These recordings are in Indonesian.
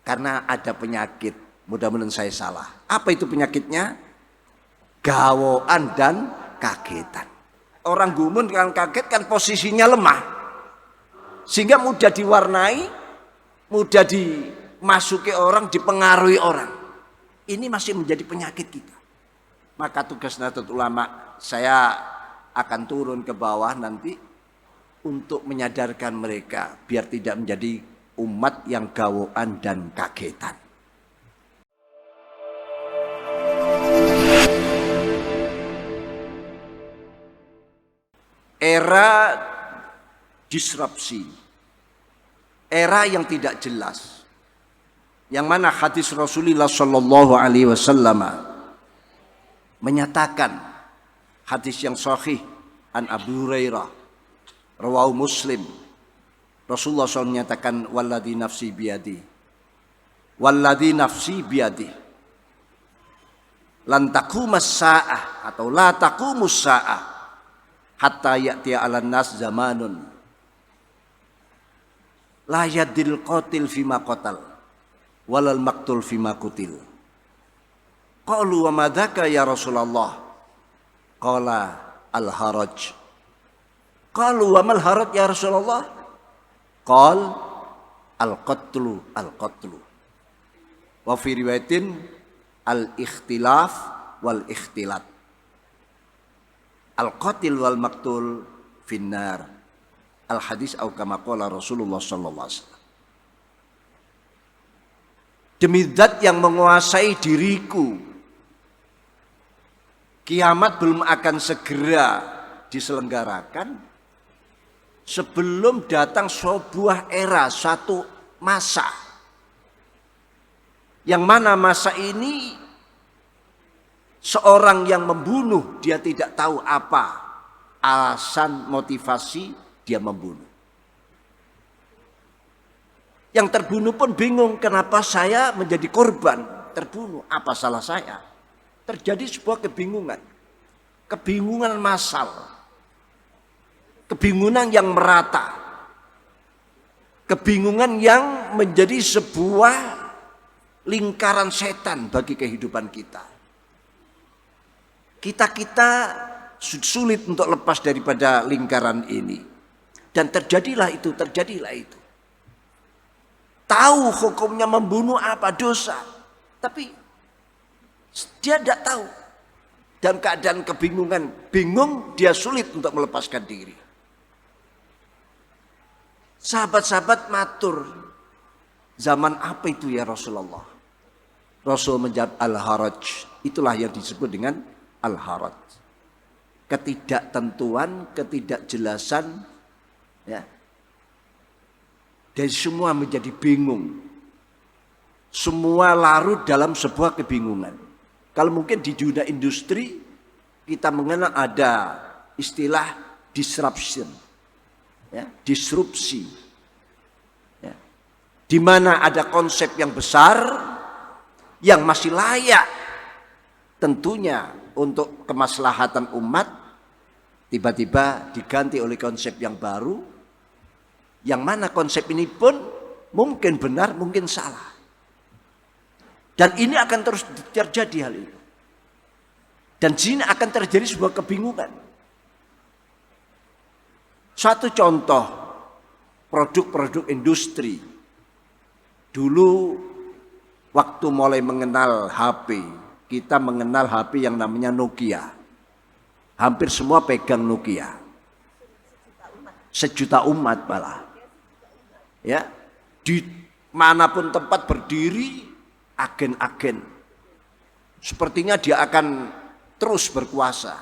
Karena ada penyakit, mudah-mudahan saya salah. Apa itu penyakitnya? Gawoan dan kagetan. Orang gumun kan kaget kan posisinya lemah. Sehingga mudah diwarnai, mudah dimasuki orang, dipengaruhi orang. Ini masih menjadi penyakit kita. Maka tugas Nahdlatul Ulama, saya akan turun ke bawah nanti untuk menyadarkan mereka biar tidak menjadi umat yang gawoan dan kagetan. Era disrupsi, era yang tidak jelas, yang mana hadis Rasulullah Shallallahu Alaihi Wasallam menyatakan, hadis yang sahih an Abu Hurairah, rawahu Muslim, Rasulullah SAW menyatakan, walladzi nafsi biyadi, walladzi nafsi biyadi, lan taqumus sa'ah atau la taqumus sa'ah hatta ya'ti 'alan nas zamanun la yadil qatil fima qatal walal maqtul fima qutil. Qalu wa madzaka ya Rasulullah? Qala al-haraj. Qalu wa mal haraj ya Rasulullah? Qal al-qatlu al-qatlu. Wa fi riwayatin al-ikhtilaf wal ikhtilat. Al-qatil wal maqtul finnar. Al-hadis au kama qala Rasulullah sallallahu alaihi wasallam. Demi zat yang menguasai diriku, kiamat belum akan segera diselenggarakan sebelum datang sebuah era, satu masa. Yang mana masa ini seorang yang membunuh, dia tidak tahu apa alasan motivasi dia membunuh. Yang terbunuh pun bingung, kenapa saya menjadi korban terbunuh, apa salah saya? Terjadi sebuah kebingungan, kebingungan massal, kebingungan yang merata, kebingungan yang menjadi sebuah lingkaran setan bagi kehidupan kita. Kita sulit untuk lepas daripada lingkaran ini. Dan terjadilah itu. Tahu hukumnya membunuh apa dosa, tapi dia tidak tahu. Dalam keadaan kebingungan, bingung, dia sulit untuk melepaskan diri. Sahabat-sahabat matur, zaman apa itu ya Rasulullah? Rasul menjawab al-haraj. Itulah yang disebut dengan al-haraj. Ketidaktentuan, ketidakjelasan, ya. Dan semua menjadi bingung. Semua larut dalam sebuah kebingungan. Kalau mungkin di dunia industri kita mengenal ada istilah disruption, ya, disrupsi, ya, di mana ada konsep yang besar yang masih layak tentunya untuk kemaslahatan umat, tiba-tiba diganti oleh konsep yang baru, yang mana konsep ini pun mungkin benar, mungkin salah. Dan ini akan terus terjadi hal itu. Dan di sini akan terjadi sebuah kebingungan. Satu contoh, produk-produk industri. Dulu waktu mulai mengenal HP, kita mengenal HP yang namanya Nokia. Hampir semua pegang Nokia. Sejuta umat malah. Ya, di manapun tempat berdiri, agen-agen. Sepertinya dia akan terus berkuasa.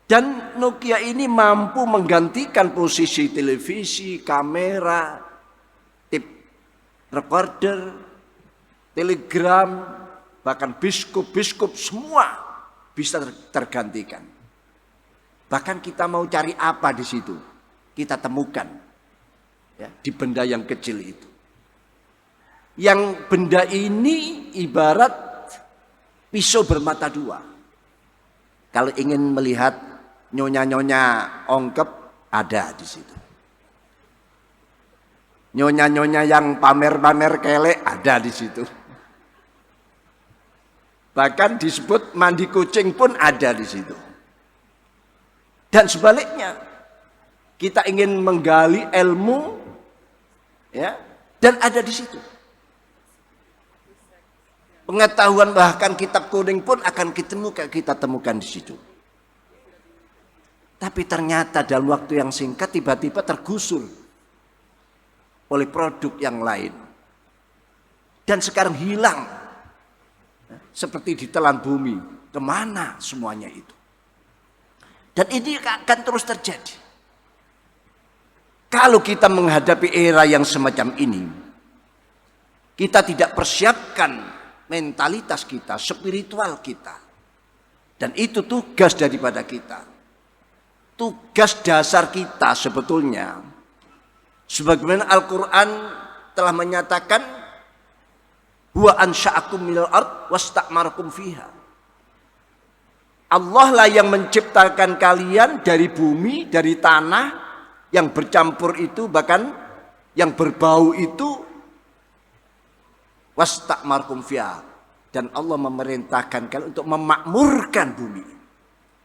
Dan Nokia ini mampu menggantikan posisi televisi, kamera, tape recorder, telegram, bahkan biskup-biskup, semua bisa tergantikan. Bahkan kita mau cari apa di situ, kita temukan, ya, di benda yang kecil itu. Yang benda ini ibarat pisau bermata dua. Kalau ingin melihat nyonya-nyonya ongkep, ada di situ. Nyonya-nyonya yang pamer-pamer kelek ada di situ. Bahkan disebut mandi kucing pun ada di situ. Dan sebaliknya, kita ingin menggali ilmu, ya, dan ada di situ. Pengetahuan bahkan kitab kuning pun akan kita temukan di situ. Tapi ternyata dalam waktu yang singkat tiba-tiba tergusur oleh produk yang lain. Dan sekarang hilang. Seperti ditelan bumi. Kemana semuanya itu? Dan ini akan terus terjadi. Kalau kita menghadapi era yang semacam ini, kita tidak persiapkan mentalitas kita, spiritual kita. Dan itu tugas daripada kita. Tugas dasar kita sebetulnya. Sebagaimana Al-Quran telah menyatakan, huwa ansha'akum minal ard wasta'marakum fiha. Allah lah yang menciptakan kalian dari bumi, dari tanah yang bercampur itu, bahkan yang berbau itu, wasta'marakum fiha. Dan Allah memerintahkan kalian untuk memakmurkan bumi.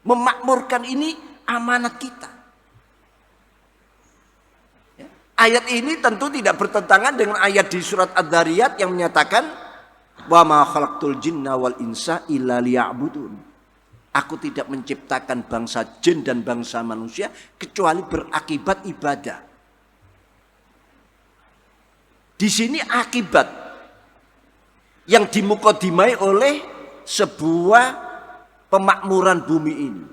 Memakmurkan ini amanat kita. Ayat ini tentu tidak bertentangan dengan ayat di surat Ad-Dariyat yang menyatakan wa ma khalaqtul jinna wal insa illa liya'budun. Aku tidak menciptakan bangsa jin dan bangsa manusia kecuali berakibat ibadah. Di sini akibat yang dimukodimai oleh sebuah pemakmuran bumi ini.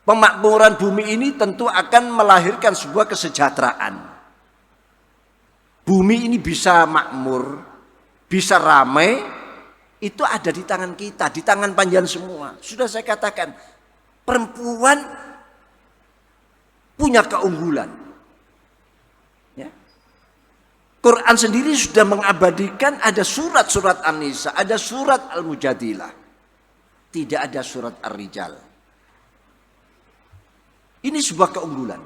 Pemakmuran bumi ini tentu akan melahirkan sebuah kesejahteraan. Bumi ini bisa makmur, bisa ramai, itu ada di tangan kita, di tangan panjenengan semua. Sudah saya katakan, perempuan punya keunggulan. Ya. Quran sendiri sudah mengabadikan ada surat-surat An-Nisa, ada surat Al-Mujadilah. Tidak ada surat Ar-Rijal. Ini sebuah keunggulan.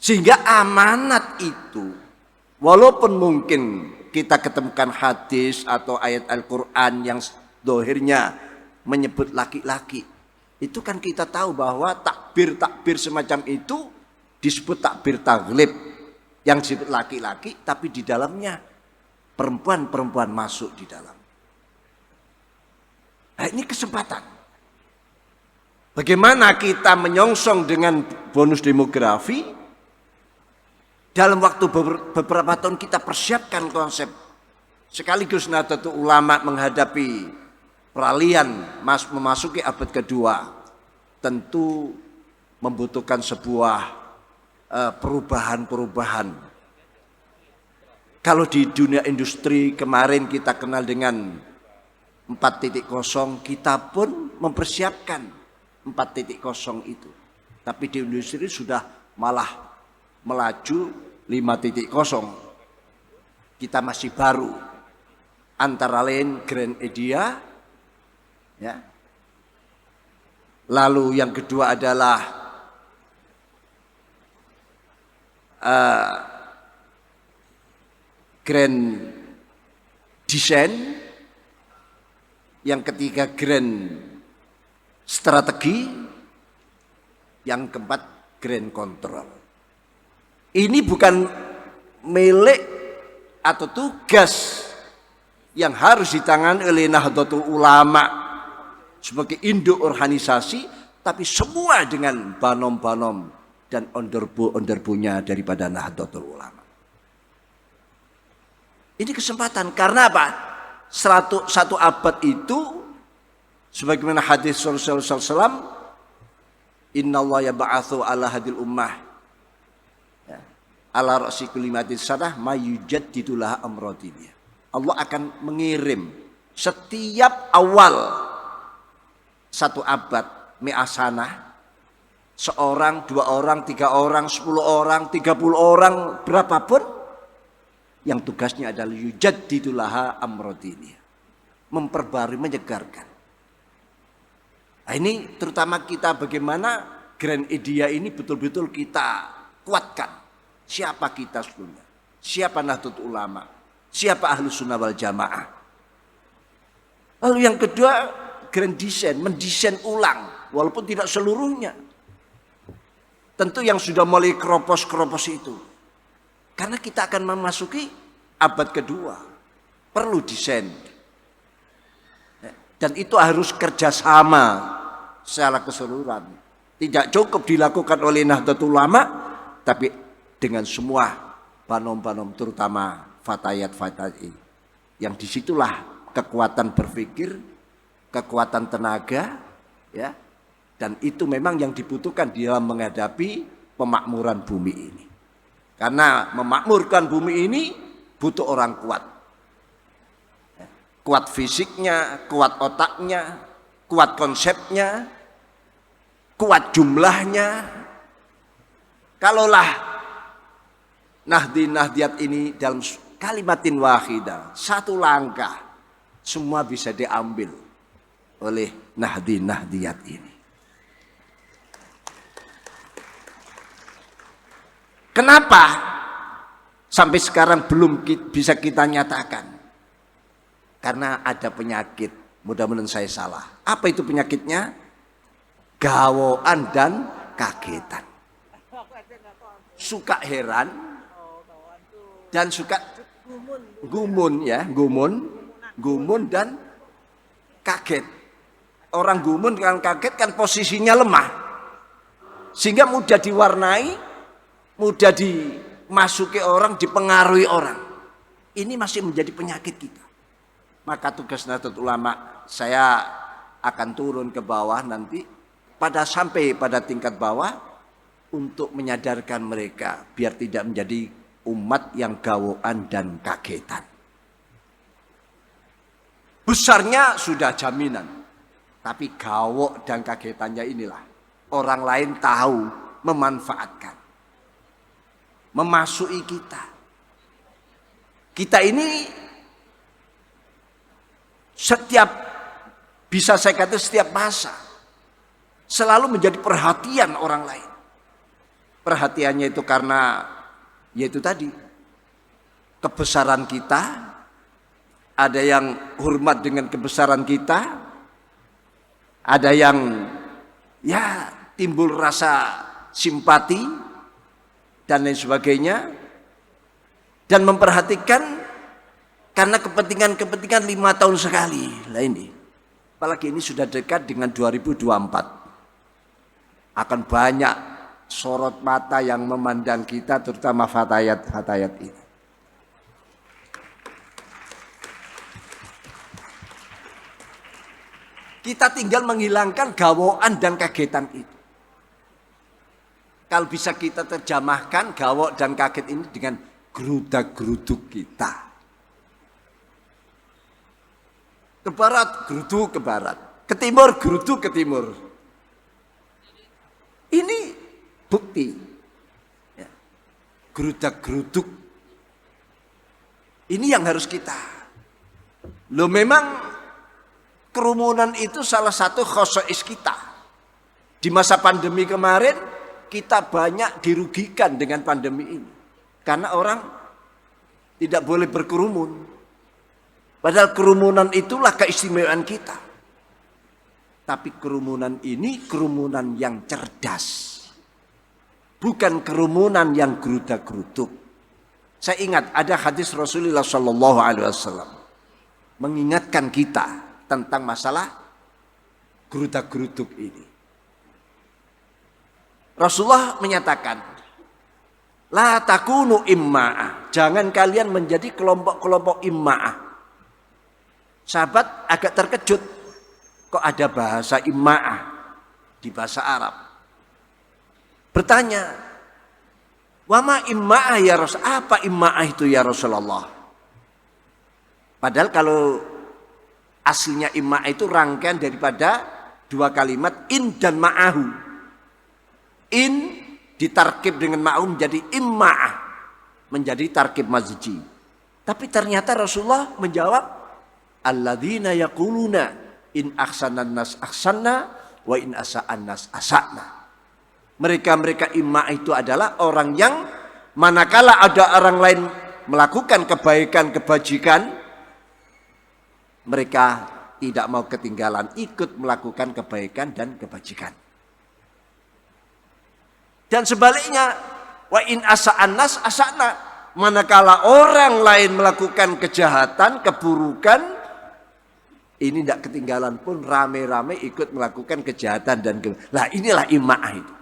Sehingga amanat itu, walaupun mungkin kita ketemukan hadis atau ayat Al-Quran yang dohirnya menyebut laki-laki. Itu kan kita tahu bahwa takbir-takbir semacam itu disebut takbir taglib. Yang disebut laki-laki tapi di dalamnya perempuan-perempuan masuk di dalam. Nah, ini kesempatan. Bagaimana kita menyongsong dengan bonus demografi? Dalam waktu beberapa tahun kita persiapkan konsep. Sekaligus Nahdlatul Ulama menghadapi peralihan memasuki abad kedua. Tentu membutuhkan sebuah perubahan-perubahan. Kalau di dunia industri kemarin kita kenal dengan 4.0, kita pun mempersiapkan 4.0 itu. Tapi di industri sudah malah melaju 5.0. Kita masih baru. Antara lain Grand Idea, ya. Lalu yang kedua adalah Grand Design. Yang ketiga Grand Strategi, yang keempat Grand Control. Ini bukan milik atau tugas yang harus ditangani oleh Nahdlatul Ulama sebagai induk organisasi, tapi semua dengan banom-banom dan onderbu-onderbunya daripada Nahdlatul Ulama. Ini kesempatan karena apa? Satu abad itu sebagaimana hadis Rasulullah SAW, innallaha yab'atsu ala hadil ummah, ya, ala ra'si kulli mi'atin sanah mayujaddidu laha amradiniya. Allah akan mengirim setiap awal satu abad mi'asanah, seorang, 2 orang, 3 orang, 10 orang, 30 orang, berapapun, yang tugasnya adalah yujaddidu laha amradiniya, memperbarui, menyegarkan. Nah, ini terutama kita bagaimana Grand Idea ini betul-betul kita kuatkan. Siapa kita sebelumnya? Siapa Nahdlatul Ulama? Siapa Ahlus Sunnah wal Jamaah? Lalu yang kedua, grand design, mendesain ulang, walaupun tidak seluruhnya. Tentu yang sudah mulai keropos-keropos itu. Karena kita akan memasuki abad kedua. Perlu desain. Dan itu harus kerjasama secara keseluruhan. Tidak cukup dilakukan oleh Nahdlatul Ulama, tapi dengan semua banom-banom, terutama fatayat-fatayat. Yang disitulah kekuatan berpikir, kekuatan tenaga, ya, dan itu memang yang dibutuhkan di dalam menghadapi pemakmuran bumi ini. Karena memakmurkan bumi ini butuh orang kuat. Kuat fisiknya, kuat otaknya, kuat konsepnya, kuat jumlahnya. Kalaulah Nahdiyat ini dalam kalimatin wahidah, satu langkah, semua bisa diambil oleh Nahdiyat ini. Kenapa sampai sekarang belum bisa kita nyatakan? Karena ada penyakit, mudah-mudahan saya salah. Apa itu penyakitnya? Gawoan dan kagetan. Suka heran dan suka gumun dan kaget. Orang gumun dan kaget kan posisinya lemah. Sehingga mudah diwarnai, mudah dimasuki orang, dipengaruhi orang. Ini masih menjadi penyakit kita. Maka tugas Nahdlatul Ulama, saya akan turun ke bawah nanti, sampai pada tingkat bawah, untuk menyadarkan mereka biar tidak menjadi umat yang gawoan dan kagetan. Besarnya sudah jaminan, tapi gawok dan kagetannya inilah orang lain tahu, memanfaatkan, memasuki kita. Kita ini bisa saya kata setiap masa selalu menjadi perhatian orang lain. Perhatiannya itu karena yaitu tadi kebesaran kita, ada yang hormat dengan kebesaran kita, ada yang ya timbul rasa simpati dan lain sebagainya, dan memperhatikan karena kepentingan 5 tahun sekali. Lah ini, apalagi ini sudah dekat dengan 2024, akan banyak sorot mata yang memandang kita, terutama fatayat ini. Kita tinggal menghilangkan gawoan dan kagetan itu. Kalau bisa kita terjemahkan gawok dan kaget ini dengan gerudak-geruduk kita. Ke barat, geruduk ke barat. Ke timur, geruduk ke timur. Ini bukti. Ya. Gerudak-geruduk. Ini yang harus kita. Loh, memang kerumunan itu salah satu khosois kita. Di masa pandemi kemarin, kita banyak dirugikan dengan pandemi ini. Karena orang tidak boleh berkerumun. Padahal kerumunan itulah keistimewaan kita. Tapi kerumunan ini kerumunan yang cerdas. Bukan kerumunan yang gerudak-geruduk. Saya ingat ada hadis Rasulullah SAW mengingatkan kita tentang masalah gerudak-geruduk ini. Rasulullah menyatakan, la takunu imma'ah. Jangan kalian menjadi kelompok-kelompok imma'ah. Sahabat agak terkejut. Kok ada bahasa imma'ah di bahasa Arab? Bertanya, wama imma'ah ya Rasul? Apa imma'ah itu ya Rasulullah? Padahal kalau aslinya imma'ah itu rangkaian daripada dua kalimat in dan ma'ahu. In ditarkib dengan ma'um menjadi imma'ah, menjadi tarkib mazji. Tapi ternyata Rasulullah menjawab, alladzina yaquluna in ahsanan nas ahsanna wa in asa'an nas asa'na. Mereka-mereka imma itu adalah orang yang manakala ada orang lain melakukan kebaikan, kebajikan, mereka tidak mau ketinggalan, ikut melakukan kebaikan dan kebajikan. Dan sebaliknya, wa in asa'an nas asa'na. Manakala orang lain melakukan kejahatan, keburukan, ini tidak ketinggalan pun rame-rame ikut melakukan kejahatan dan lah inilah ima'ah itu.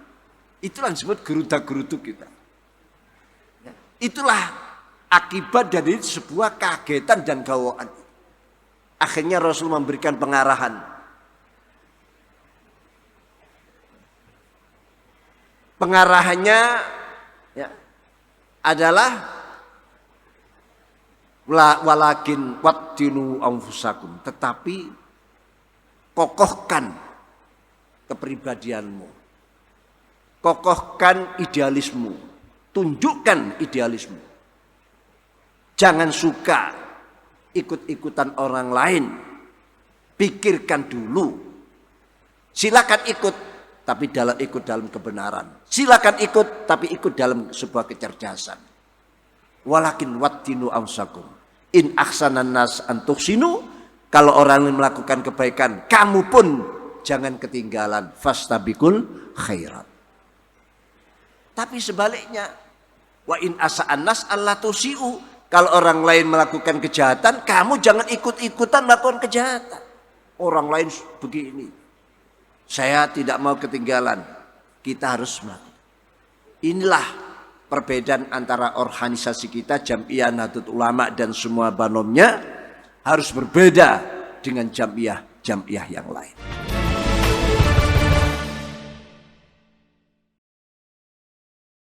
Itulah yang disebut geruda-geruduk kita. Itulah akibat dari sebuah kagetan dan gawaan. Akhirnya Rasul memberikan pengarahan. Pengarahannya ya, adalah walakin wattinu anfusakum, tetapi kokohkan kepribadianmu. Kokohkan idealismu, tunjukkan idealismu. Jangan suka ikut-ikutan orang lain. Pikirkan dulu. Silakan ikut, tapi ikut dalam kebenaran. Silakan ikut, tapi ikut dalam sebuah kecerdasan. Walakin wattinu anfusakum. In ahsanan nas antuhsinu. Kalau orang yang melakukan kebaikan, kamu pun jangan ketinggalan. Fastabikul khairat. Tapi sebaliknya, wa in asa'an nas alla tusi'u. Kalau orang lain melakukan kejahatan, kamu jangan ikut-ikutan melakukan kejahatan. Orang lain begini. Saya tidak mau ketinggalan. Kita harus melakukan. Inilah perbedaan antara organisasi kita, Jam'iyah Nahdlatul Ulama dan semua banomnya harus berbeda dengan jam'iyah yang lain.